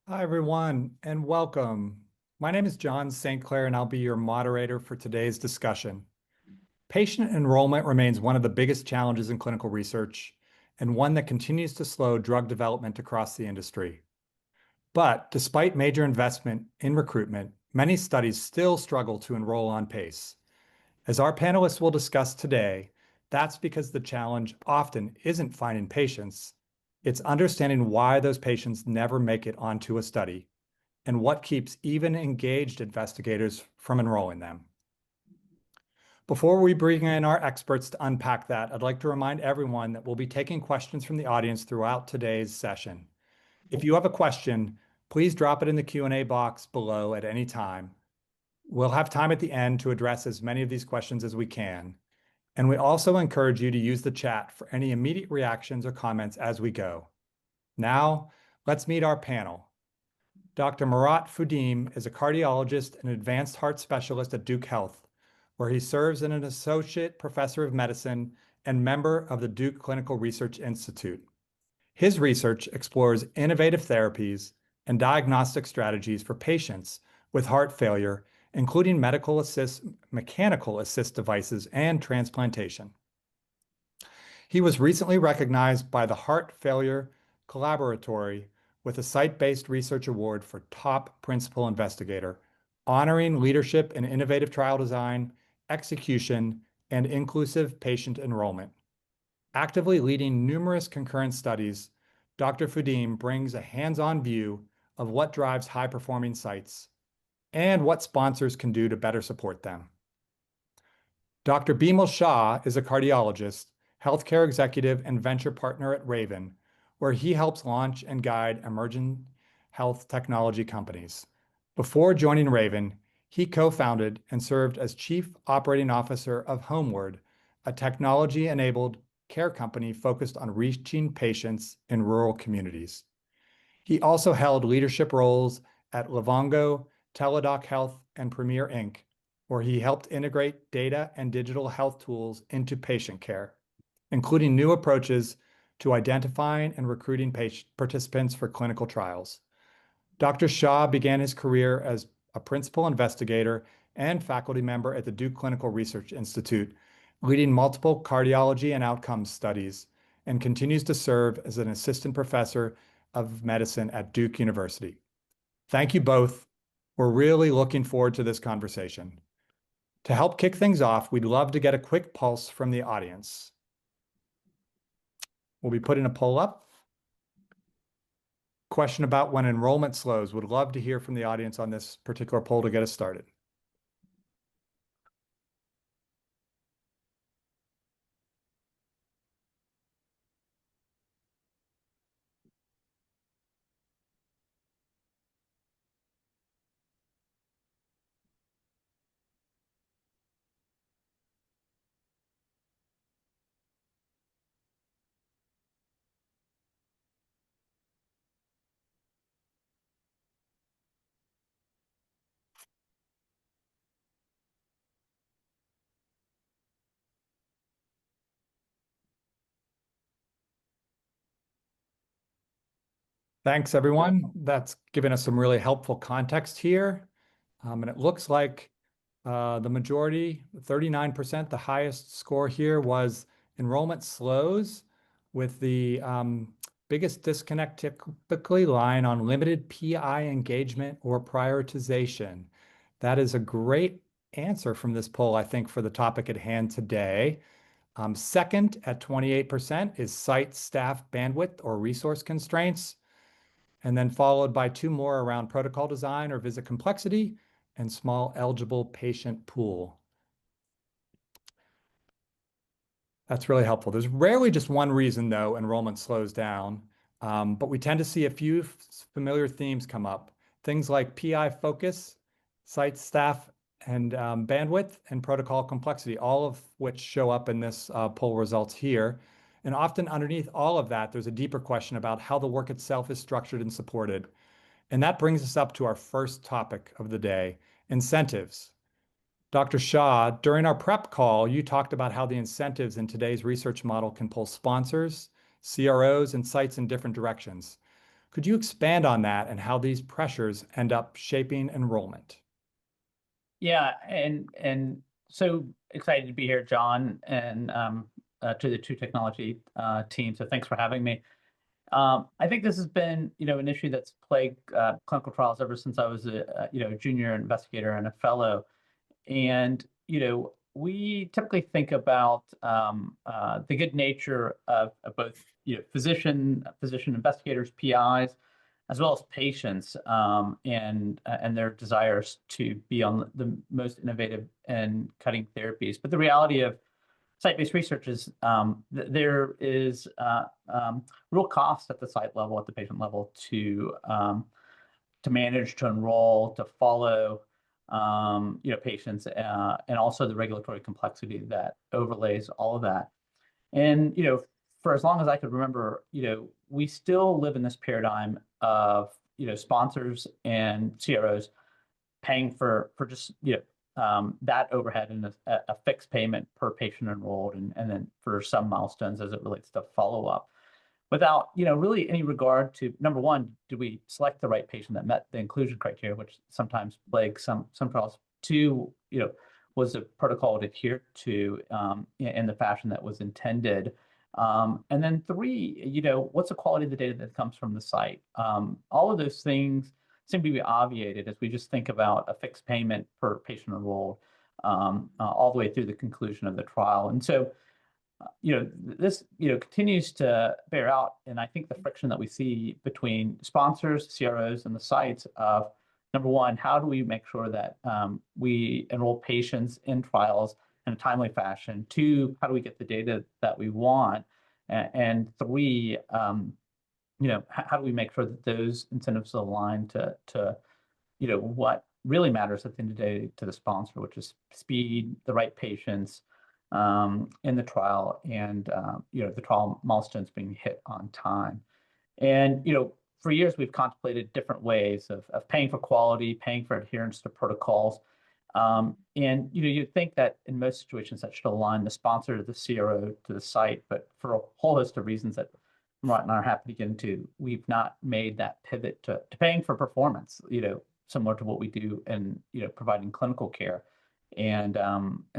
Hi, everyone, and welcome. My name is John St. Clair, and I'll be your moderator for today's discussion. Patient enrollment remains one of the biggest challenges in clinical research and one that continues to slow drug development across the industry. But despite major investment in recruitment, many studies still struggle to enroll on pace. As our panelists will discuss today, that's because the challenge often isn't finding patients, it's understanding why those patients never make it onto a study and what keeps even engaged investigators from enrolling them. Before we bring in our experts to unpack that, I'd like to remind everyone that we'll be taking questions from the audience throughout today's session. If you have a question, please drop it in the Q&A box below at any time. We'll have time at the end to address as many of these questions as we can. And we also encourage you to use the chat for any immediate reactions or comments as we go. Now, let's meet our panel. Dr. Murat Fudim is a cardiologist and advanced heart specialist at Duke Health, where he serves as an associate professor of medicine and member of the Duke Clinical Research Institute. His research explores innovative therapies and diagnostic strategies for patients with heart failure, including mechanical assist devices and transplantation. He was recently recognized by the Heart Failure Collaboratory with a site-based research award for top principal investigator, honoring leadership in innovative trial design, execution, and inclusive patient enrollment. Actively leading numerous concurrent studies, Dr. Fudim brings a hands-on view of what drives high-performing sites and what sponsors can do to better support them. Dr. Bimal Shah is a cardiologist, healthcare executive, and venture partner at Raven, where he helps launch and guide emerging health technology companies. Before joining Raven, he co-founded and served as Chief Operating Officer of Homeward, a technology-enabled care company focused on reaching patients in rural communities. He also held leadership roles at Livongo, Teladoc Health, and Premier Inc., where he helped integrate data and digital health tools into patient care, including new approaches to identifying and recruiting participants for clinical trials. Dr. Shah began his career as a principal investigator and faculty member at the Duke Clinical Research Institute, leading multiple cardiology and outcomes studies, and continues to serve as an assistant professor of medicine at Duke University. Thank you both. We're really looking forward to this conversation. To help kick things off, we'd love to get a quick pulse from the audience. We'll be putting a poll up. Question about when enrollment slows. Would love to hear from the audience on this particular poll to get us started. Thanks, everyone. That's given us some really helpful context here. And it looks like the majority, 39%, the highest score here was enrollment slows, with the biggest disconnect typically lying on limited PI engagement or prioritization. That is a great answer from this poll, I think, for the topic at hand today. Second, at 28%, is site staff bandwidth or resource constraints, and then followed by two more around protocol design or visit complexity and small eligible patient pool. That's really helpful. There's rarely just one reason, though, enrollment slows down, but we tend to see a few familiar themes come up. Things like PI focus, site staff, and bandwidth, and protocol complexity, all of which show up in this poll results here. And often underneath all of that, there's a deeper question about how the work itself is structured and supported. And that brings us up to our first topic of the day, incentives. Dr. Shah, during our prep call, you talked about how the incentives in today's research model can pull sponsors, CROs, and sites in different directions. Could you expand on that and how these pressures end up shaping enrollment? Yeah, and so excited to be here, John, and to the two technology team. So thanks for having me. I think this has been, an issue that's plagued clinical trials ever since I was a junior investigator and a fellow. And, we typically think about the good nature of both, physician investigators, PIs, as well as patients, and their desires to be on the most innovative and cutting therapies. But the reality of site-based research is there is real cost at the site level, at the patient level, to manage, to enroll, to follow, patients, and also the regulatory complexity that overlays all of that. And, for as long as I could remember, we still live in this paradigm of, sponsors and CROs paying for just, that overhead and a fixed payment per patient enrolled, and then for some milestones as it relates to follow-up, without, really any regard to, number one, do we select the right patient that met the inclusion criteria, which sometimes plagues some trials. Two, was the protocol adhered to in the fashion that was intended? And then three, what's the quality of the data that comes from the site? All of those things seem to be obviated as we just think about a fixed payment per patient enrolled, all the way through the conclusion of the trial. And so, this, continues to bear out. And I think the friction that we see between sponsors, CROs, and the sites of, number one, how do we make sure that we enroll patients in trials in a timely fashion? Two, how do we get the data that we want? And three, how do we make sure that those incentives align to what really matters at the end of the day to the sponsor, which is speed, the right patients in the trial, and the trial milestones being hit on time. And for years we've contemplated different ways of paying for quality, paying for adherence to protocols. And you'd think that in most situations that should align the sponsor to the CRO to the site, but for a whole host of reasons that Murat and I are happy to get into, we've not made that pivot to paying for performance, similar to what we do in providing clinical care. And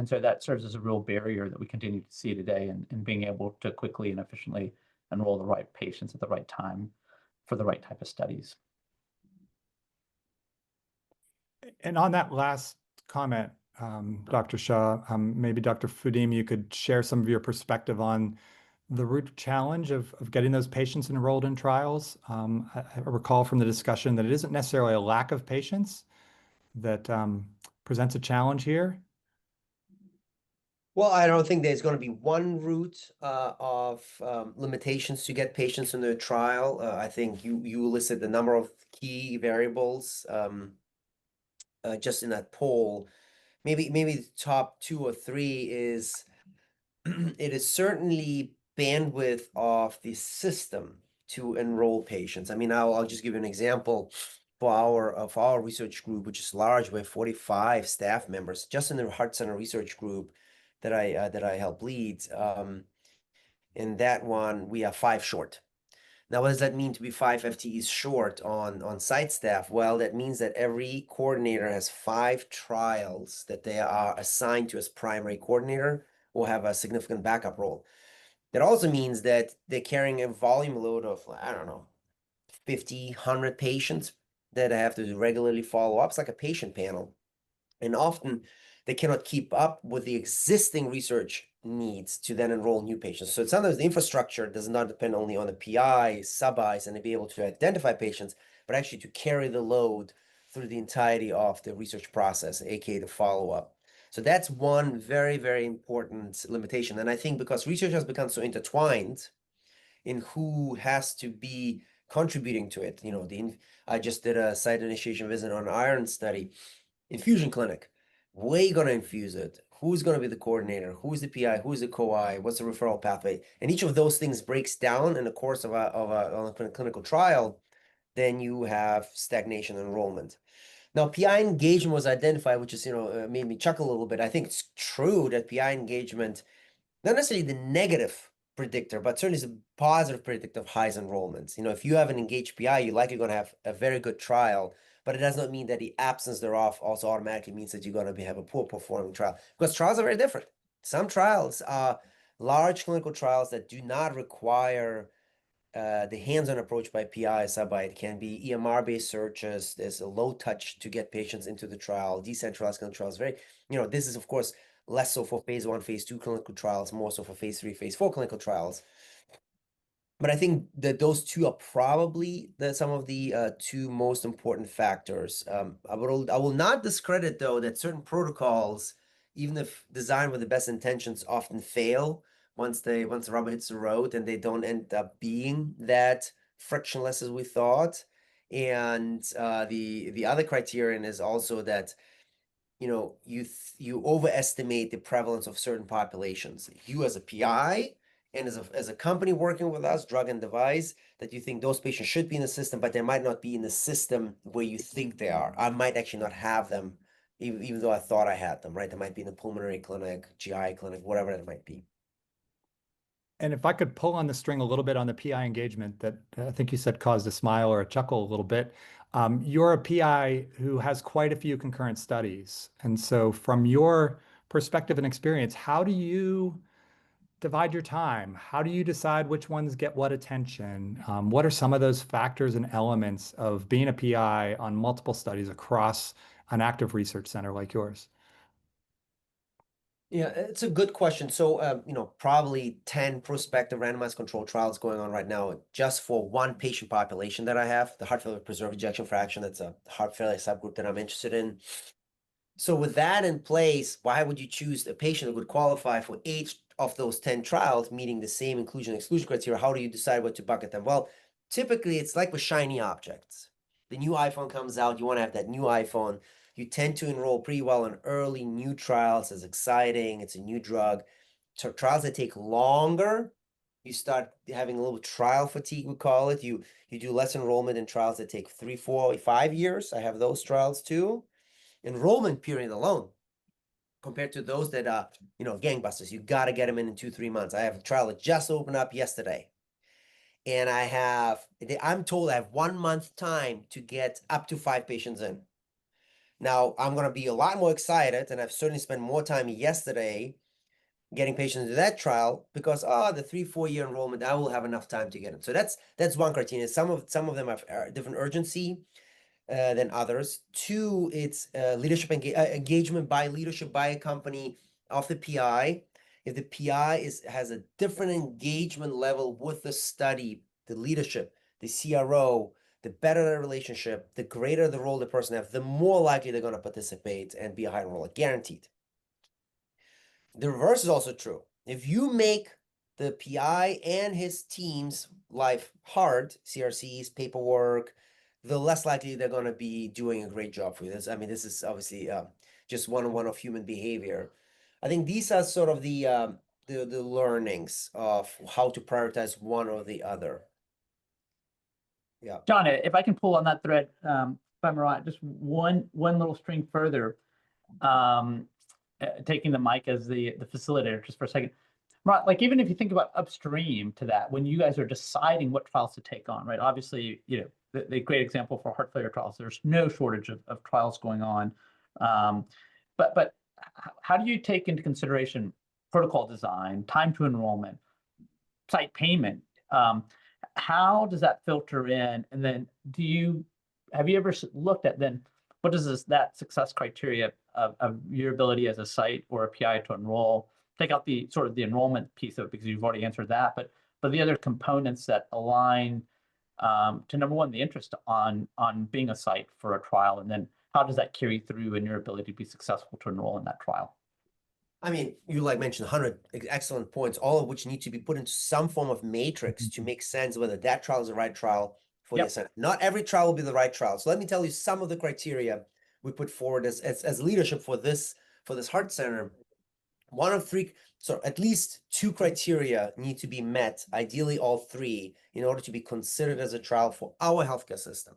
so that serves as a real barrier that we continue to see today in being able to quickly and efficiently enroll the right patients at the right time for the right type of studies. And on that last comment, Dr. Shah, maybe Dr. Fudim, you could share some of your perspective on the root challenge of getting those patients enrolled in trials. I recall from the discussion that it isn't necessarily a lack of patients that presents a challenge here. Well, I don't think there's going to be one route of limitations to get patients in the trial. I think you listed the number of key variables just in that poll. Maybe the top two or three is it is certainly bandwidth of the system to enroll patients. I mean, I'll just give you an example. For our research group, which is large, we have 45 staff members just in the Heart Center research group that I help lead. In that one, we are 5 short. Now, what does that mean to be 5 FTEs short on site staff? Well, that means that every coordinator has 5 trials that they are assigned to as primary coordinator or have a significant backup role. That also means that they're carrying a volume load of, I don't know, 50, 100 patients that I have to regularly follow up. It's like a patient panel. And often they cannot keep up with the existing research needs to then enroll new patients. So sometimes the infrastructure does not depend only on the PI, sub-Is, and to be able to identify patients, but actually to carry the load through the entirety of the research process, aka the follow-up. So that's one very, very important limitation. And I think because research has become so intertwined in who has to be contributing to it, I just did a site initiation visit on an iron study, infusion clinic. Where are you going to infuse it? Who's going to be the coordinator? Who's the PI? Who's the co-I? What's the referral pathway? And each of those things breaks down in the course of a clinical trial. Then you have stagnation enrollment. Now, PI engagement was identified, which is, made me chuckle a little bit. I think it's true that PI engagement, not necessarily the negative predictor, but certainly is a positive predictor of highs enrollments. If you have an engaged PI, you're likely going to have a very good trial, but it does not mean that the absence thereof also automatically means that you're going to have a poor performing trial, because trials are very different. Some trials are large clinical trials that do not require the hands-on approach by PI, sub-I. It can be EMR-based searches. There's a low touch to get patients into the trial. Decentralized clinical trials, this is of course less so for phase 1, phase 2 clinical trials, more so for phase 3, phase 4 clinical trials. But I think that those two are probably some of the two most important factors. I will not discredit, though, that certain protocols, even if designed with the best intentions, often fail once the rubber hits the road, and they don't end up being that frictionless as we thought. And the other criterion is also that you overestimate the prevalence of certain populations. You as a PI and as a company working with us, drug and device, that you think those patients should be in the system, but they might not be in the system where you think they are. I might actually not have them, even though I thought I had them, right? They might be in the pulmonary clinic, GI clinic, whatever it might be. And if I could pull on the string a little bit on the PI engagement that I think you said caused a smile or a chuckle a little bit. You're a PI who has quite a few concurrent studies. And so from your perspective and experience, how do you divide your time? How do you decide which ones get what attention? What are some of those factors and elements of being a PI on multiple studies across an active research center like yours? Yeah, it's a good question. So, probably 10 prospective randomized controlled trials going on right now just for one patient population that I have, the heart failure with preserved ejection fraction. That's a heart failure subgroup that I'm interested in. So with that in place, why would you choose a patient that would qualify for each of those 10 trials, meeting the same inclusion and exclusion criteria? How do you decide what to bucket them? Well, typically it's like with shiny objects. The new iPhone comes out, you want to have that new iPhone. You tend to enroll pretty well in early new trials. It's exciting. It's a new drug. So trials that take longer, you start having a little trial fatigue, we call it. You do less enrollment in trials that take 3, 4, 5 years. I have those trials too. Enrollment period alone, compared to those that are, gangbusters. You got to get them in 2, 3 months. I have a trial that just opened up yesterday. And I'm told I have 1 month time to get up to 5 patients in. Now, I'm going to be a lot more excited, and I've certainly spent more time yesterday getting patients into that trial because, the 3, 4 year enrollment, I will have enough time to get them. So that's one criteria. Some of them have different urgency than others. 2, it's leadership engagement by leadership by a company of the PI. If the PI has a different engagement level with the study, the leadership, the CRO, the better the relationship, the greater the role the person has, the more likely they're going to participate and be a high enroller, guaranteed. The reverse is also true. If you make the PI and his team's life hard, CRCs, paperwork, the less likely they're going to be doing a great job for you. This is obviously just one of human behavior. I think these are sort of the learnings of how to prioritize one or the other. Yeah. John, if I can pull on that thread, if I'm right, just one little string further, taking the mic as the facilitator just for a second. Right, like even if you think about upstream to that, when you guys are deciding what trials to take on, right? Obviously, the great example for heart failure trials, there's no shortage of trials going on. But how do you take into consideration protocol design, time to enrollment, site payment? How does that filter in? And then have you ever looked at then what is that success criteria of your ability as a site or a PI to enroll? Take out the sort of the enrollment piece of it because you've already answered that, but the other components that align to number one, the interest on being a site for a trial, and then how does that carry through in your ability to be successful to enroll in that trial? I mean, you mentioned 100 excellent points, all of which need to be put into some form of matrix to make sense whether that trial is the right trial for the center. Not every trial will be the right trial. So let me tell you some of the criteria we put forward as leadership for this heart center. 1 of 3, so at least 2 criteria need to be met, ideally all 3, in order to be considered as a trial for our healthcare system.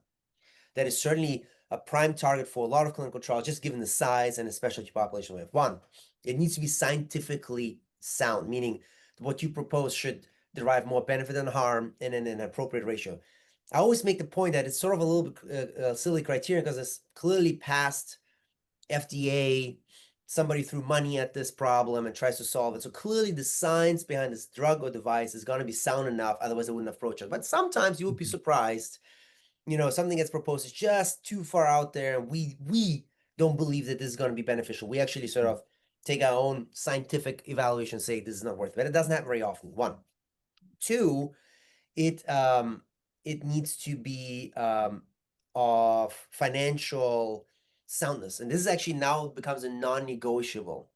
That is certainly a prime target for a lot of clinical trials, just given the size and the specialty population we have. 1, it needs to be scientifically sound, meaning what you propose should derive more benefit than harm and in an appropriate ratio. I always make the point that it's sort of a little bit silly criteria because it's clearly past FDA. Somebody threw money at this problem and tries to solve it. So clearly the science behind this drug or device is going to be sound enough. Otherwise, they wouldn't approach it. But sometimes you would be surprised. Something gets proposed is just too far out there. And we don't believe that this is going to be beneficial. We actually sort of take our own scientific evaluation and say this is not worth it. But it doesn't happen very often. One. Two, it needs to be of financial soundness, and this is actually now becomes a non-negotiable,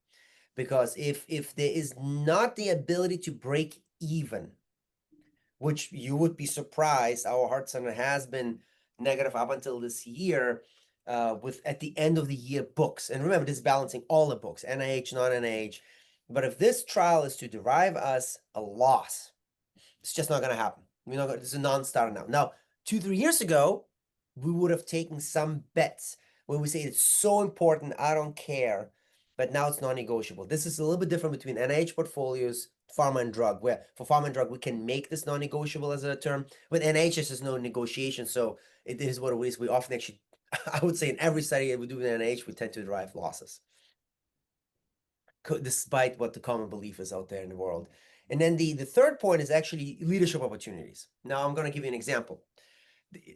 because if there is not the ability to break even, which you would be surprised, our heart center has been negative up until this year, with at the end of the year books, and remember this is balancing all the books, NIH, non-NIH, but if this trial is to derive us a loss, it's just not going to happen. This is a non-starter now. Now, 2-3 years ago, we would have taken some bets where we say it's so important, I don't care, but now it's non-negotiable. This is a little bit different between NIH portfolios, pharma and drug, where for pharma and drug, we can make this non-negotiable as a term. With NIH, there's no negotiation, so it is what it is. We often actually, I would say in every study that we do with NIH, we tend to derive losses, despite what the common belief is out there in the world. And then the third point is actually leadership opportunities. Now, I'm going to give you an example.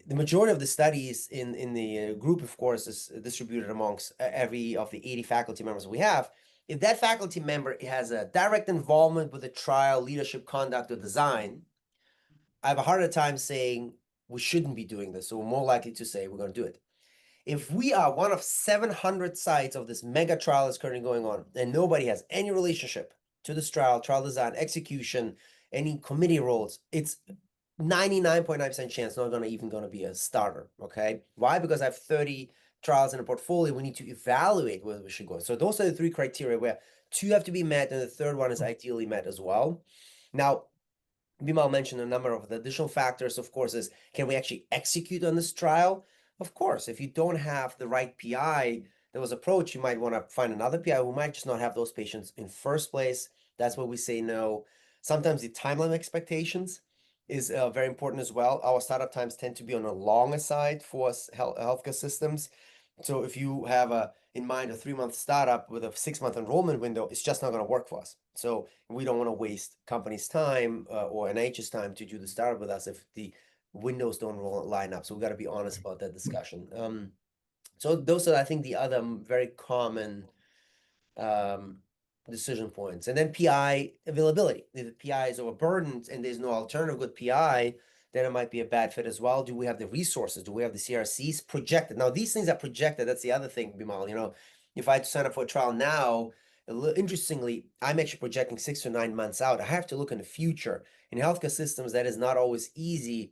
The majority of the studies in the group, of course, is distributed amongst every of the 80 faculty members we have. If that faculty member has a direct involvement with the trial, leadership, conduct, or design, I have a harder time saying we shouldn't be doing this. So we're more likely to say we're going to do it. If we are one of 700 sites of this mega trial that's currently going on, and nobody has any relationship to this trial design, execution, any committee roles, it's 99.9% chance not even going to be a starter. Okay. Why? Because I have 30 trials in a portfolio. We need to evaluate whether we should go. So those are the three criteria where two have to be met, and the third one is ideally met as well. Now, Bimal mentioned a number of the additional factors, of course, is can we actually execute on this trial? Of course, if you don't have the right PI that was approached, you might want to find another PI who might just not have those patients in first place. That's where we say no. Sometimes the timeline expectations is very important as well. Our startup times tend to be on the longer side for healthcare systems. So if you have in mind a 3-month startup with a 6-month enrollment window, it's just not going to work for us. So we don't want to waste companies' time or NIH's time to do the startup with us if the windows don't line up. So we got to be honest about that discussion. So those are, I think, the other very common decision points. And then PI availability. If the PI is overburdened and there's no alternative good PI, then it might be a bad fit as well. Do we have the resources? Do we have the CRCs projected? Now, these things are projected. That's the other thing, Bimal. If I had to sign up for a trial now, interestingly, I'm actually projecting 6 to 9 months out. I have to look in the future. In healthcare systems, that is not always easy,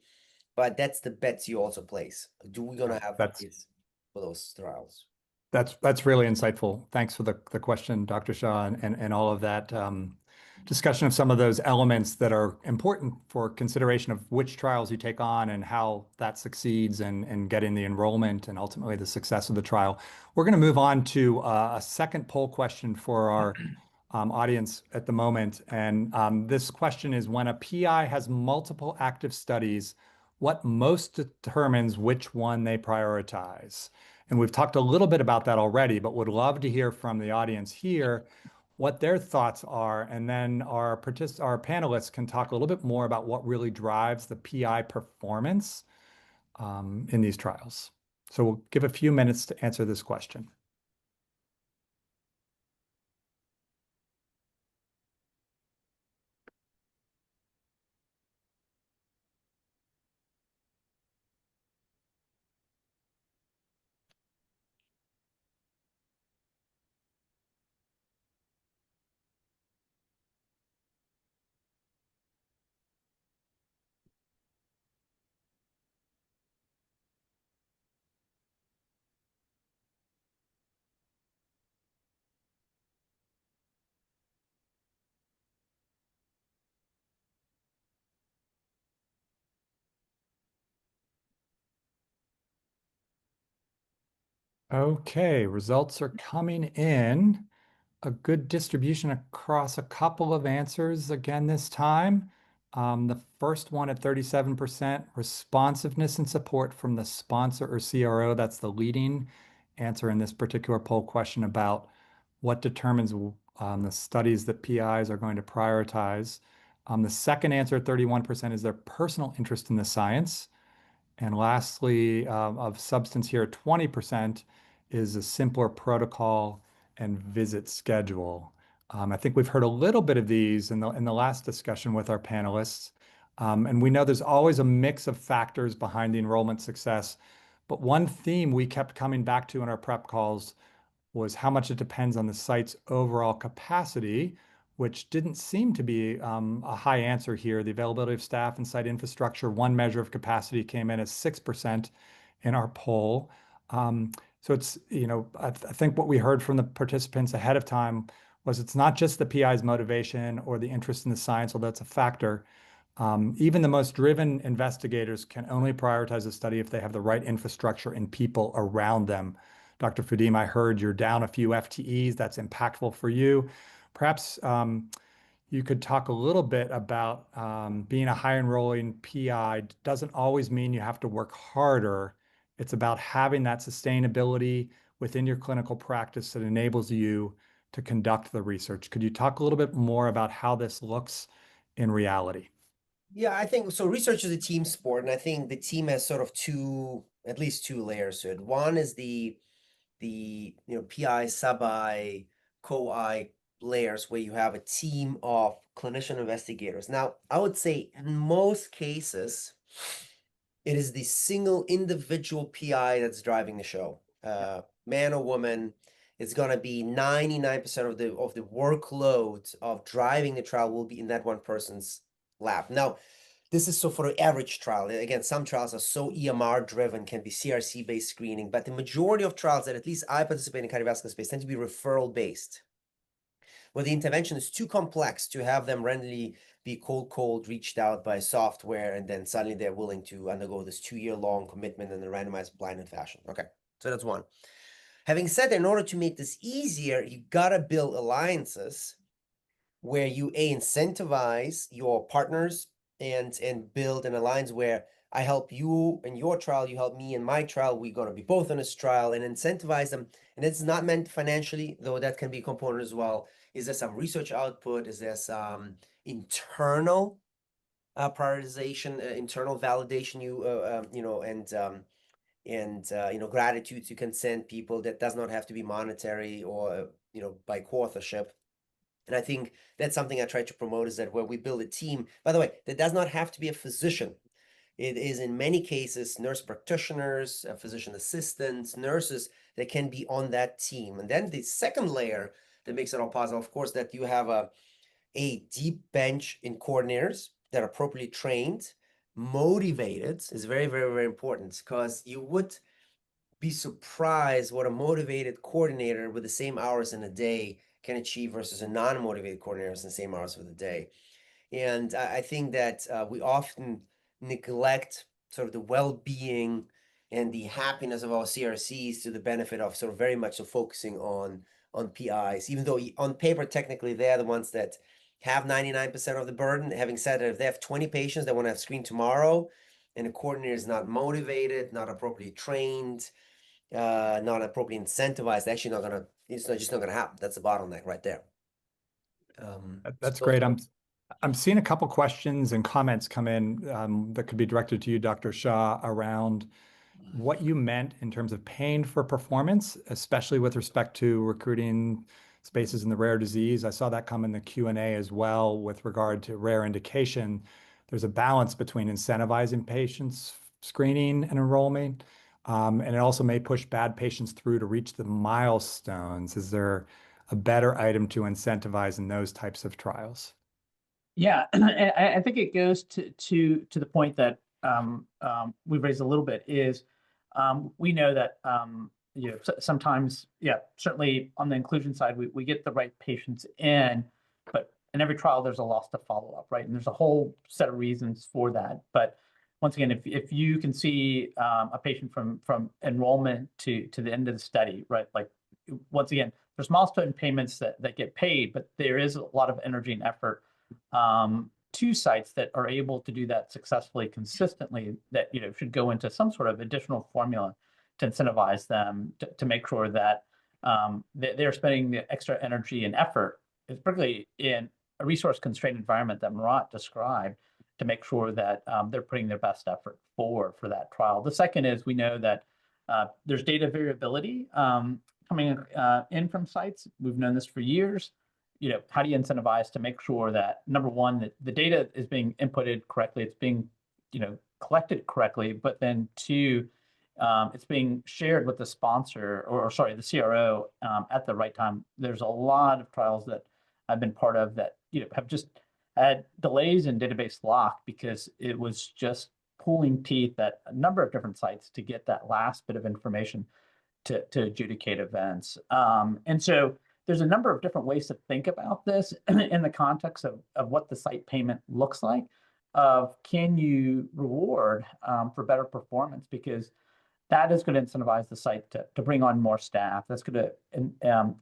but that's the bets you also place. Do we going to have this for those trials? That's really insightful. Thanks for the question, Dr. Shah, and all of that discussion of some of those elements that are important for consideration of which trials you take on and how that succeeds and getting the enrollment and ultimately the success of the trial. We're going to move on to a second poll question for our audience at the moment. And this question is, when a PI has multiple active studies, what most determines which one they prioritize? And we've talked a little bit about that already, but would love to hear from the audience here what their thoughts are. And then our panelists can talk a little bit more about what really drives the PI performance in these trials. So we'll give a few minutes to answer this question. Okay, results are coming in. a good distribution across a couple of answers again this time. The first one at 37%, responsiveness and support from the sponsor or CRO. That's the leading answer in this particular poll question about what determines the studies that PIs are going to prioritize. The second answer at 31% is their personal interest in the science. And lastly, of substance here, 20% is a simpler protocol and visit schedule. I think we've heard a little bit of these in the last discussion with our panelists. And we know there's always a mix of factors behind the enrollment success. But one theme we kept coming back to in our prep calls was how much it depends on the site's overall capacity, which didn't seem to be a high answer here. The availability of staff and site infrastructure, one measure of capacity came in as 6% in our poll. So it's, I think what we heard from the participants ahead of time was it's not just the PI's motivation or the interest in the science, although that's a factor. Even the most driven investigators can only prioritize a study if they have the right infrastructure and people around them. Dr. Fadim, I heard you're down a few FTEs. That's impactful for you. Perhaps you could talk a little bit about being a high-enrolling PI doesn't always mean you have to work harder. It's about having that sustainability within your clinical practice that enables you to conduct the research. Could you talk a little bit more about how this looks in reality? Yeah, I think so. Research is a team sport, and I think the team has sort of at least two layers to it. One is the PI, sub-I, co-I layers where you have a team of clinician investigators. Now, I would say in most cases, it is the single individual PI that's driving the show. Man or woman, it's gonna be 99% of the workload of driving the trial will be in that one person's lap. Now, this is so for the average trial. Again, some trials are so EMR driven, can be CRC-based screening, but the majority of trials that at least I participate in cardiovascular space tend to be referral-based, where the intervention is too complex to have them randomly be cold reached out by software, and then suddenly they're willing to undergo this 2-year-long commitment in a randomized blinded fashion. Okay, so that's one. Having said that, in order to make this easier, you gotta build alliances where you incentivize your partners and build an alliance where I help you in your trial, you help me in my trial, we're going to be both in this trial, and incentivize them. And it's not meant financially, though that can be a component as well. Is there some research output? Is there some internal prioritization, internal validation, gratitude you can send people that does not have to be monetary or, by co-authorship. And I think that's something I try to promote, is that where we build a team, by the way, that does not have to be a physician. It is in many cases nurse practitioners, physician assistants, nurses that can be on that team. And then the second layer that makes it all possible, of course, that you have a deep bench in coordinators that are appropriately trained, motivated is very, very, very important, because you would be surprised what a motivated coordinator with the same hours in a day can achieve versus a non-motivated coordinator in the same hours of the day. And I think that we often neglect sort of the well-being and the happiness of our CRCs to the benefit of sort of very much so focusing on PIs, even though on paper, technically, they're the ones that have 99% of the burden. Having said that, if they have 20 patients that want to have screened tomorrow, and the coordinator is not motivated, not appropriately trained, not appropriately incentivized, it's just not gonna happen. That's the bottleneck right there. That's great. I'm seeing a couple questions and comments come in that could be directed to you, Dr. Shah, around what you meant in terms of paying for performance, especially with respect to recruiting spaces in the rare disease. I saw that come in the Q&A as well with regard to rare indication. There's a balance between incentivizing patients screening and enrollment, and it also may push bad patients through to reach the milestones. Is there a better item to incentivize in those types of trials? Yeah, I think it goes to the point that we've raised a little bit is we know that sometimes, certainly on the inclusion side, we get the right patients in, but in every trial there's a loss to follow-up, right? And there's a whole set of reasons for that. But once again, if you can see a patient from enrollment to the end of the study, right? Like, once again, there's milestone payments that get paid, but there is a lot of energy and effort to sites that are able to do that successfully, consistently, that should go into some sort of additional formula to incentivize them to make sure that they're spending the extra energy and effort, particularly in a resource-constrained environment that Murat described, to make sure that they're putting their best effort forward for that trial. The second is we know that there's data variability coming in from sites. We've known this for years. How do you incentivize to make sure that, number one, that the data is being inputted correctly, it's being, collected correctly, but then two, it's being shared with the sponsor, or sorry, the CRO at the right time. There's a lot of trials that I've been part of that, have just had delays in database lock because it was just pulling teeth at a number of different sites to get that last bit of information to adjudicate events. And so there's a number of different ways to think about this in the context of what the site payment looks like, of can you reward for better performance, because that is going to incentivize the site to bring on more staff. That's going to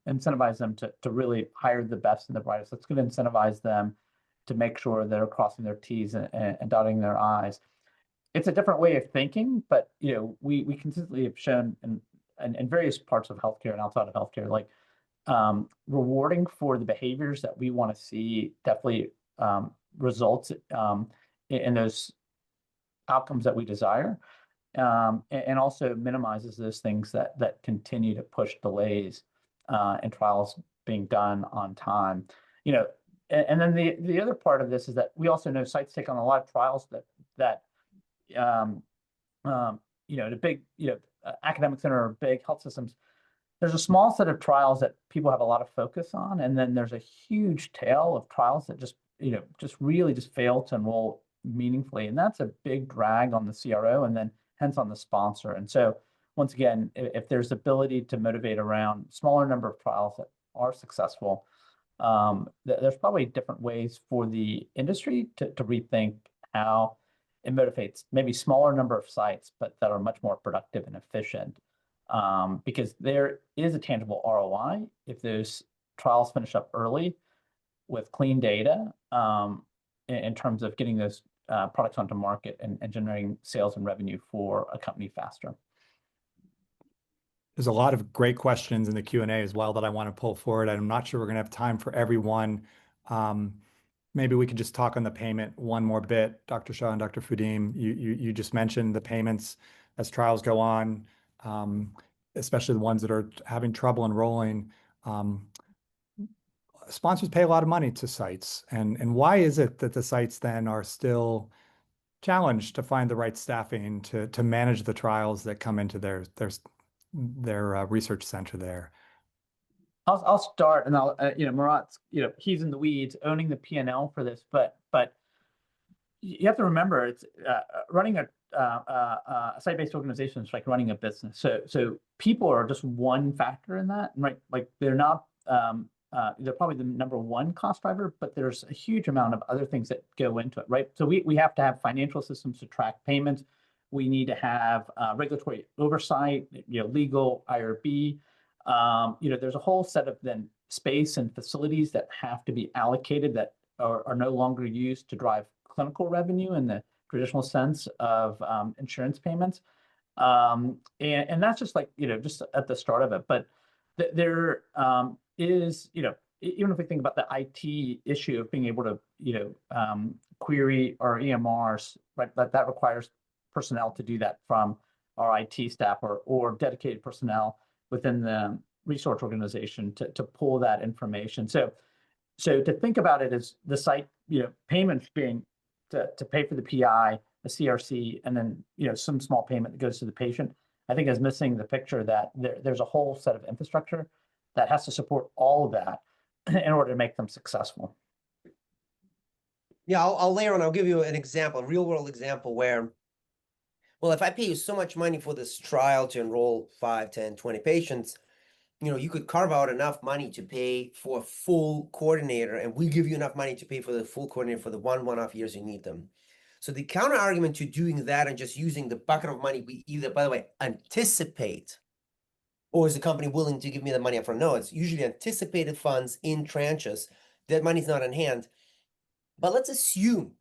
incentivize them to really hire the best and the brightest. That's going to incentivize them to make sure they're crossing their T's and dotting their I's. It's a different way of thinking, but we consistently have shown in various parts of healthcare and outside of healthcare, like rewarding for the behaviors that we want to see definitely results in those outcomes that we desire, and also minimizes those things that continue to push delays in trials being done on time. And then the other part of this is that we also know sites take on a lot of trials that the big academic center or big health systems, there's a small set of trials that people have a lot of focus on, and then there's a huge tail of trials that just really fail to enroll meaningfully, and that's a big drag on the CRO and then hence on the sponsor. And so once again, if there's ability to motivate around smaller number of trials that are successful, there's probably different ways for the industry to rethink how it motivates maybe smaller number of sites, but that are much more productive and efficient, because there is a tangible ROI if those trials finish up early with clean data, in terms of getting those products onto market and generating sales and revenue for a company faster. There's a lot of great questions in the Q&A as well that I want to pull forward. I'm not sure we're going to have time for everyone. Maybe we could just talk on the payment one more bit. Dr. Shah and Dr. Fudim, you just mentioned the payments as trials go on, especially the ones that are having trouble enrolling. Sponsors pay a lot of money to sites. And why is it that the sites then are still challenged to find the right staffing to manage the trials that come into their research center there? I'll start, and I'll Murat's he's in the weeds, owning the P&L for this, but you have to remember it's running a site-based organization is like running a business. So people are just one factor in that, right? Like they're not they're probably the number one cost driver, but there's a huge amount of other things that go into it, right? So we have to have financial systems to track payments. We need to have regulatory oversight, legal, IRB. There's a whole set of then space and facilities that have to be allocated that are no longer used to drive clinical revenue in the traditional sense of insurance payments. And that's just like, just at the start of it. But there is, even if we think about the IT issue of being able to, query our EMRs, right, that requires personnel to do that from our IT staff or dedicated personnel within the research organization to pull that information. So to think about it as the site, payments being to pay for the PI, the CRC, and then, some small payment that goes to the patient, I think is missing the picture that there's a whole set of infrastructure that has to support all of that in order to make them successful. Yeah, I'll layer on, I'll give you an example, a real world example where, well, if I pay you so much money for this trial to enroll 5, 10, 20 patients, you could carve out enough money to pay for a full coordinator, and we give you enough money to pay for the full coordinator for the 1.5 years you need them. So the counter argument to doing that and just using the bucket of money we either, by the way, anticipate Or is the company willing to give me the money upfront? No, it's usually anticipated funds in tranches. That money's not in hand. But let's assume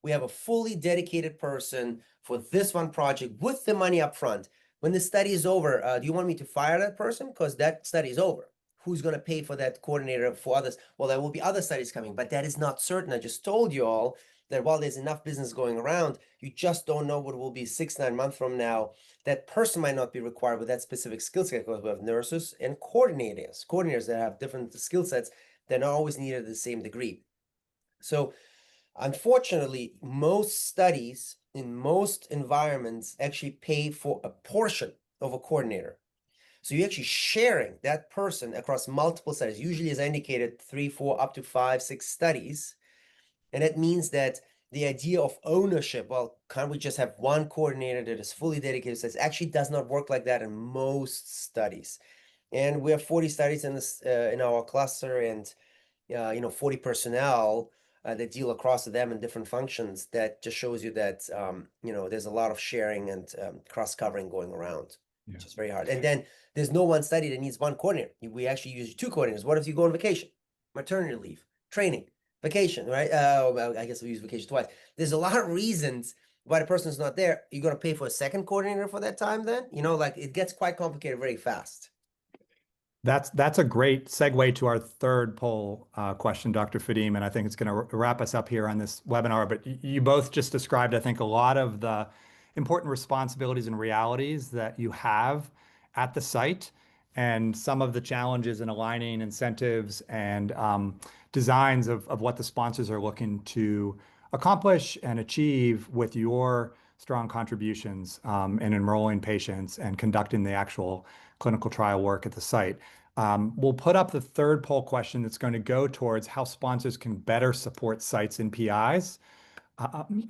we have a fully dedicated person for this one project with the money upfront. When the study is over, do you want me to fire that person? Because that study is over. Who's going to pay for that coordinator for others? Well, there will be other studies coming, but that is not certain. I just told you all that while there's enough business going around, you just don't know what will be 6-9 months from now. That person might not be required with that specific skill set, because we have nurses and coordinators that have different skill sets. They're not always needed at the same degree. So unfortunately, most studies in most environments actually pay for a portion of a coordinator. So you're actually sharing that person across multiple studies, usually as I indicated, 3, 4, up to 5, 6 studies. And that means that the idea of ownership, well, can't we just have one coordinator that is fully dedicated to studies, actually does not work like that in most studies. And we have 40 studies in this in our cluster, and 40 personnel that deal across them in different functions. That just shows you that there's a lot of sharing and cross covering going around. Yeah. Which is very hard. And then there's no one study that needs one coordinator. We actually use 2 coordinators. What if you go on vacation, maternity leave, training, vacation, right? Well, I guess we use vacation twice. There's a lot of reasons why the person's not there. You're going to pay for a second coordinator for that time then? Like it gets quite complicated very fast. That's a great segue to our third poll question, Dr. Fadim, and I think it's going to wrap us up here on this webinar. But you both just described, I think, a lot of the important responsibilities and realities that you have at the site, and some of the challenges in aligning incentives and designs of what the sponsors are looking to accomplish and achieve with your strong contributions in enrolling patients and conducting the actual clinical trial work at the site. We'll put up the third poll question that's going to go towards how sponsors can better support sites and PIs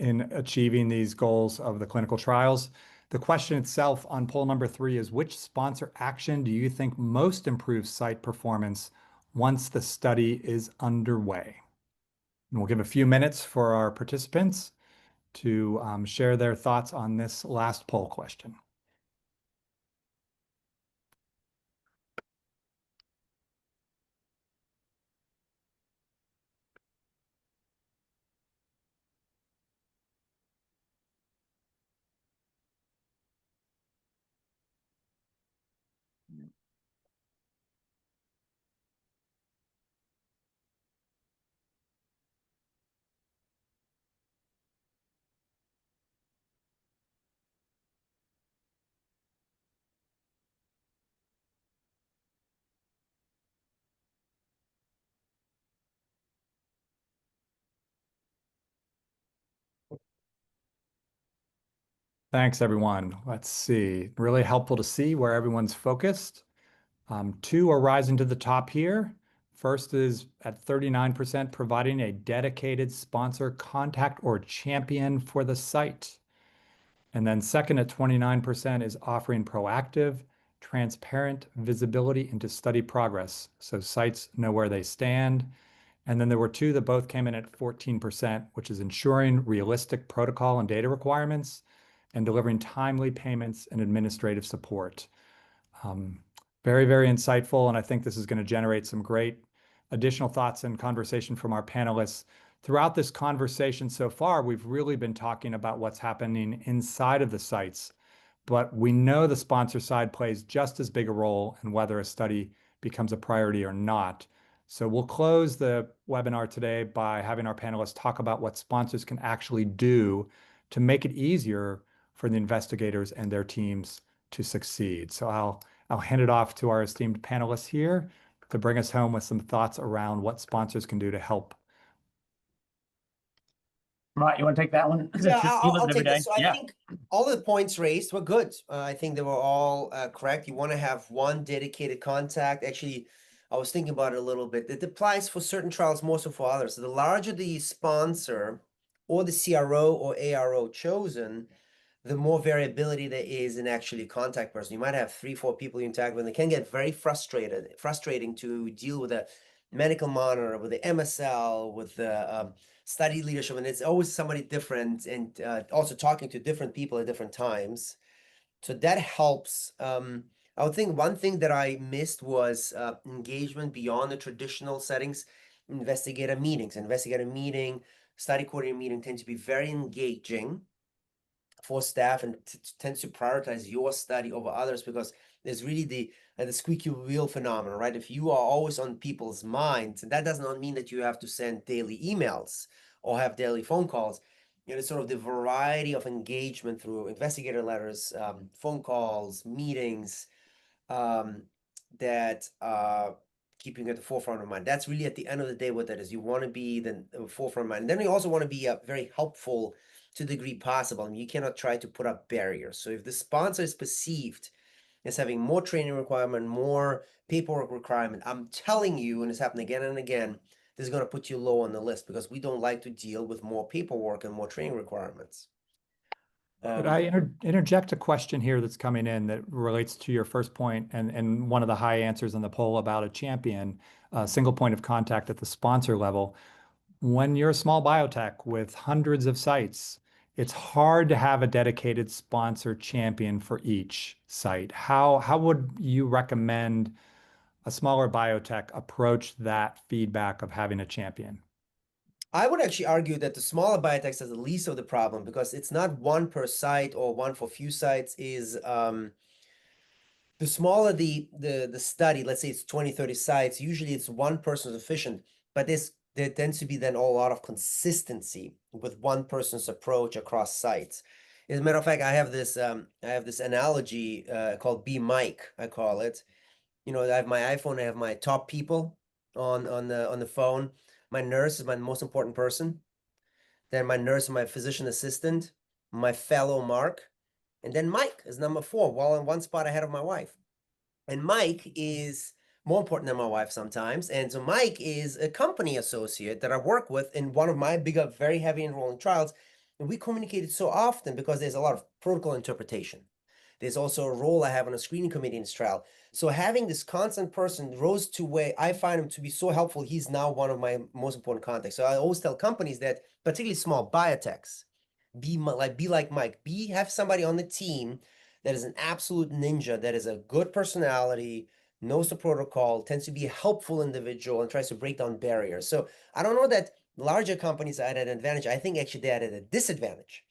in achieving these goals of the clinical trials. The question itself on poll number 3 is, which sponsor action do you think most improves site performance once the study is underway? And we'll give a few minutes for our participants to share their thoughts on this last poll question. Thanks, everyone. Let's see. Really helpful to see where everyone's focused. 2 are rising to the top here. First is at 39%, providing a dedicated sponsor contact or champion for the site. And then second at 29% is offering proactive, transparent visibility into study progress, so sites know where they stand. And then there were 2 that both came in at 14%, which is ensuring realistic protocol and data requirements and delivering timely payments and administrative support. Very, very insightful, and I think this is going to generate some great additional thoughts and conversation from our panelists. Throughout this conversation so far, we've really been talking about what's happening inside of the sites, but we know the sponsor side plays just as big a role in whether a study becomes a priority or not. So we'll close the webinar today by having our panelists talk about what sponsors can actually do to make it easier for the investigators and their teams to succeed. So I'll hand it off to our esteemed panelists here to bring us home with some thoughts around what sponsors can do to help. Right, you want to take that one? Yeah, I'll take that. this. So I think all the points raised were good. I think they were all correct. You want to have one dedicated contact. Actually, I was thinking about it a little bit. It applies for certain trials more so for others. So the larger the sponsor or the CRO or ARO chosen, the more variability there is in actually a contact person. You might have 3, 4 people you interact with, and it can get very frustrating to deal with a medical monitor, with the MSL, with the study leadership, and it's always somebody different, and also talking to different people at different times. So that helps I would think one thing that I missed was engagement beyond the traditional settings. Investigator meeting, study coordinator meeting tend to be very engaging for staff and tends to prioritize your study over others because there's really the squeaky wheel phenomenon, right? If you are always on people's minds, and that does not mean that you have to send daily emails or have daily phone calls. It's sort of the variety of engagement through investigator letters, phone calls, meetings, that keeping at the forefront of mind. That's really at the end of the day what that is. You want to be the forefront of mind. And then you also want to be very helpful to the degree possible. I mean, you cannot try to put up barriers. So if the sponsor is perceived as having more training requirement, more paperwork requirement, I'm telling you, and it's happened again and again, this is going to put you low on the list because we don't like to deal with more paperwork and more training requirements. Could I interject a question here that's coming in that relates to your first point and one of the high answers in the poll about a champion, single point of contact at the sponsor level. When you're a small biotech with hundreds of sites, it's hard to have a dedicated sponsor champion for each site. How would you recommend a smaller biotech approach that feedback of having a champion? I would actually argue that the smaller biotechs has the least of the problem because it's not one per site or one for few sites. Is the smaller the study, let's say it's 20, 30 sites, usually it's one person sufficient, but there tends to be then a lot of consistency with one person's approach across sites. As a matter of fact, I have this analogy called Be Mike, I call it. I have my iPhone, I have my top people on the phone. My nurse is my most important person. Then my nurse, my physician assistant, my fellow Mark, and then Mike is number 4, while in one spot ahead of my wife. And Mike is more important than my wife sometimes. And so Mike is a company associate that I work with in one of my bigger, very heavy enrolling trials. And we communicated so often because there's a lot of protocol interpretation. There's also a role I have on a screening committee in this trial. So having this constant person rose to where I find him to be so helpful, he's now one of my most important contacts. So I always tell companies that, particularly small biotechs, be like Mike. Have somebody on the team that is an absolute ninja, that is a good personality, knows the protocol, tends to be a helpful individual, and tries to break down barriers. So I don't know that larger companies are at an advantage. I think actually they're at a disadvantage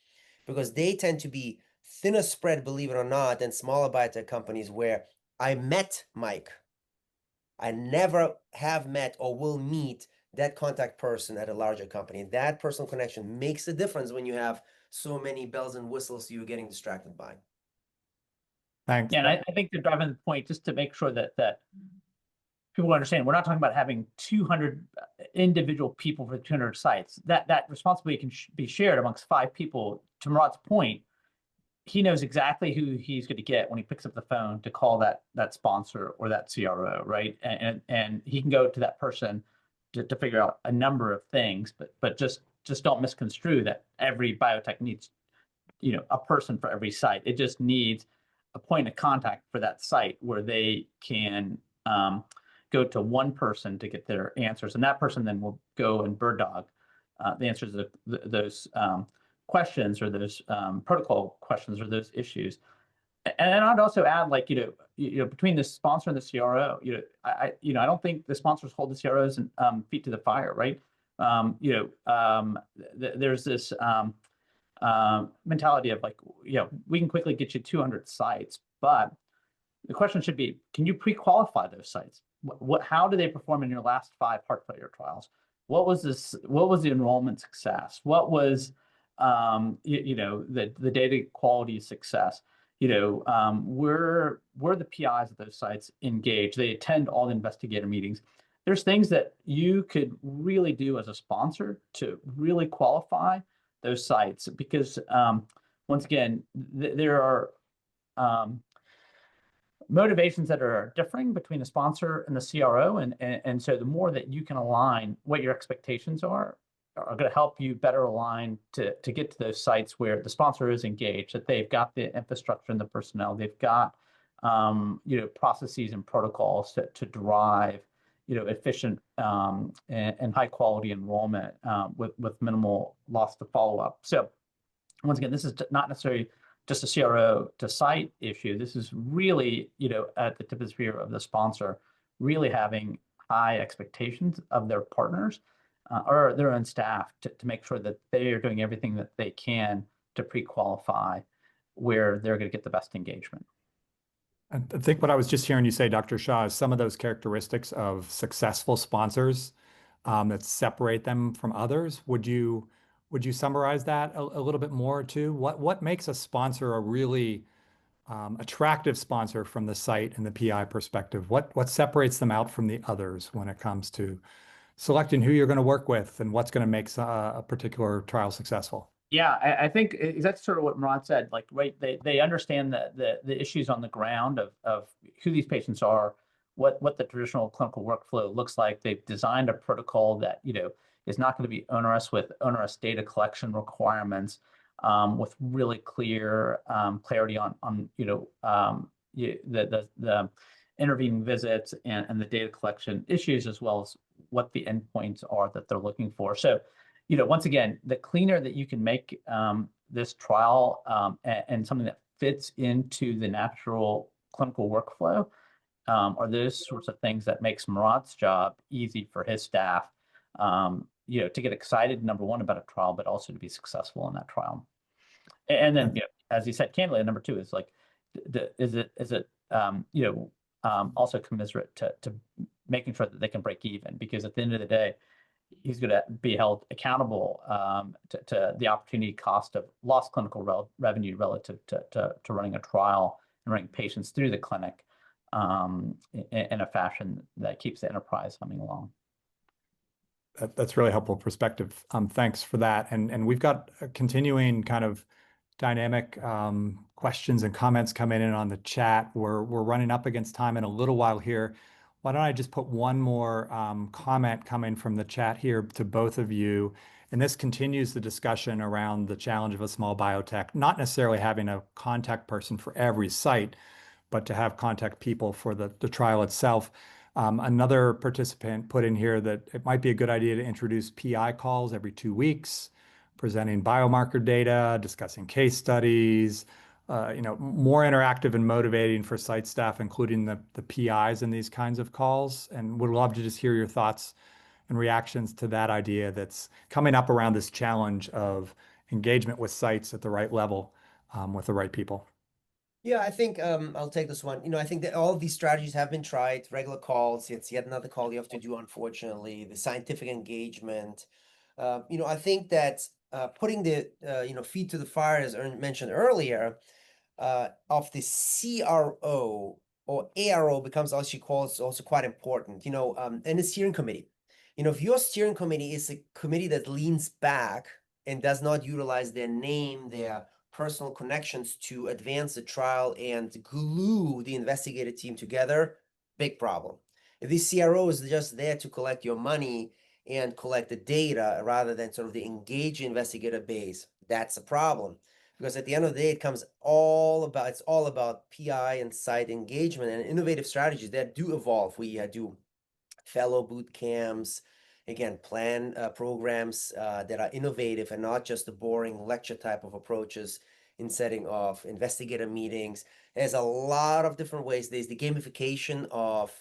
because they tend to be thinner spread, believe it or not, than smaller biotech companies where I met Mike. I never have met or will meet that contact person at a larger company. And that personal connection makes a difference when you have so many bells and whistles you're getting distracted by. Thanks. Yeah, and I think they're driving the point just to make sure that people understand we're not talking about having 200 individual people for 200 sites. That responsibility can be shared amongst 5 people. To Murat's point, he knows exactly who he's going to get when he picks up the phone to call that sponsor or that CRO, right? And he can go to that person to figure out a number of things, but just don't misconstrue that every biotech needs, a person for every site. It just needs a point of contact for that site where they can go to one person to get their answers, and that person then will go and bird dog the answers to those questions or those protocol questions or those issues. And I'd also add, like, between the sponsor and the CRO, I don't think the sponsors hold the CROs feet to the fire, right? There's this mentality of like, we can quickly get you 200 sites, but the question should be, can you pre-qualify those sites? How do they perform in your last 5 heart failure trials? What was the enrollment success? What was the data quality success? Were the PIs at those sites engaged? They attend all the investigator meetings. There's things that you could really do as a sponsor to really qualify those sites, because once again, there are motivations that are differing between the sponsor and the CRO, and so the more that you can align what your expectations are going to help you better align to get to those sites where the sponsor is engaged, that they've got the infrastructure and the personnel, they've got processes and protocols to drive efficient and high quality enrollment with minimal loss to follow up. So once again, this is not necessarily just a CRO to site issue. This is really, at the tip of the spear of the sponsor, really having high expectations of their partners or their own staff to make sure that they are doing everything that they can to pre-qualify where they're going to get the best engagement. I think what I was just hearing you say, Dr. Shah, is some of those characteristics of successful sponsors that separate them from others. Would you summarize that a little bit more too? What makes a sponsor a really attractive sponsor from the site and the PI perspective? What separates them out from the others when it comes to selecting who you're going to work with and what's going to make a particular trial successful? Yeah, I think that's sort of what Murad said. Like, right, they understand the issues on the ground of who these patients are, what the traditional clinical workflow looks like. They've designed a protocol that, is not going to be onerous with onerous data collection requirements, with really clear clarity on the intervening visits and the data collection issues, as well as what the endpoints are that they're looking for. So, once again, the cleaner that you can make this trial and something that fits into the natural clinical workflow are those sorts of things that makes Murad's job easy for his staff, to get excited, number one, about a trial, but also to be successful in that trial. And then, as you said, candidly, number two is like, is it also commensurate to making sure that they can break even? Because at the end of the day, he's going to be held accountable to the opportunity cost of lost clinical revenue relative to running a trial and running patients through the clinic in a fashion that keeps the enterprise humming along. That's really helpful perspective. Thanks for that. And we've got a continuing kind of dynamic questions and comments coming in on the chat. We're running up against time in a little while here. Why don't I just put one more comment coming from the chat here to both of you. And this continues the discussion around the challenge of a small biotech, not necessarily having a contact person for every site, but to have contact people for the trial itself. Another participant put in here that it might be a good idea to introduce PI calls every 2 weeks, presenting biomarker data, discussing case studies, more interactive and motivating for site staff, including the PIs in these kinds of calls. And would love to just hear your thoughts and reactions to that idea that's coming up around this challenge of engagement with sites at the right level with the right people. Yeah, I think I'll take this one. I think that all of these strategies have been tried. Regular calls, it's yet another call you have to do, unfortunately. The scientific engagement. I think that putting the feet to the fire, as Ern mentioned earlier, of the CRO or ARO becomes also quite important. And the steering committee. If your steering committee is a committee that leans back and does not utilize their name, their personal connections to advance the trial and glue the investigator team together, big problem. If the CRO is just there to collect your money and collect the data rather than sort of the engaged investigator base, that's a problem. Because at the end of the day, it's all about PI and site engagement and innovative strategies that do evolve. We do fellow boot camps, again, plan programs that are innovative and not just the boring lecture type of approaches in setting of investigator meetings. There's a lot of different ways. There's the gamification of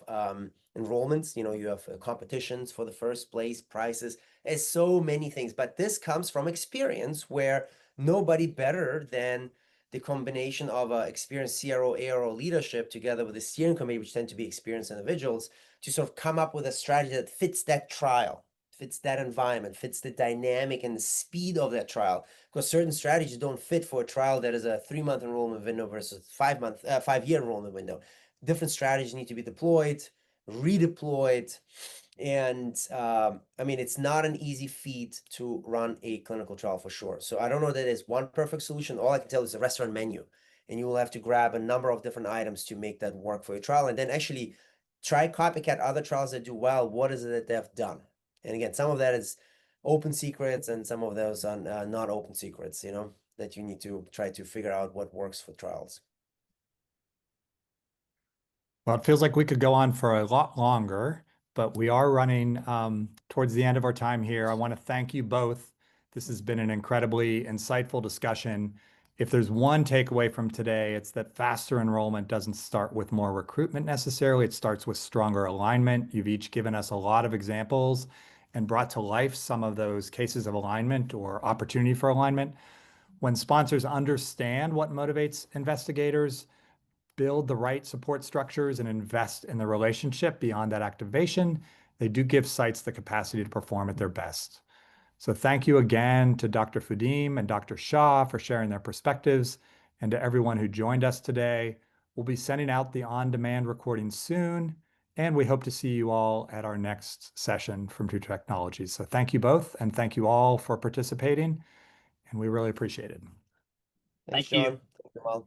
enrollments. You have competitions for the first place, prizes. There's so many things, but this comes from experience where nobody better than the combination of experienced CRO, ARO leadership together with the steering committee, which tend to be experienced individuals, to sort of come up with a strategy that fits that trial, fits that environment, fits the dynamic and the speed of that trial. Because certain strategies don't fit for a trial that is a 3-month enrollment window versus 5-year enrollment window. Different strategies need to be deployed, redeployed. And it's not an easy feat to run a clinical trial for sure. So I don't know that there's one perfect solution. All I can tell is a restaurant menu. And you will have to grab a number of different items to make that work for your trial. And then actually try copycat other trials that do well. What is it that they've done? And again, some of that is open secrets and some of those are not open secrets, that you need to try to figure out what works for trials. Well, it feels like we could go on for a lot longer, but we are running towards the end of our time here. I want to thank you both. This has been an incredibly insightful discussion, If there's one takeaway from today, it's that faster enrollment doesn't start with more recruitment necessarily. It starts with stronger alignment. You've each given us a lot of examples and brought to life some of those cases of alignment or opportunity for alignment. When sponsors understand what motivates investigators, build the right support structures, and invest in the relationship beyond that activation, they do give sites the capacity to perform at their best. So thank you again to Dr. Fudim and Dr. Shah for sharing their perspectives, and to everyone who joined us today. We'll be sending out the on-demand recording soon, and we hope to see you all at our next session from True Technologies. So thank you both, and thank you all for participating, and we really appreciate it. Thanks, Thank you. John. Thank you, Mal.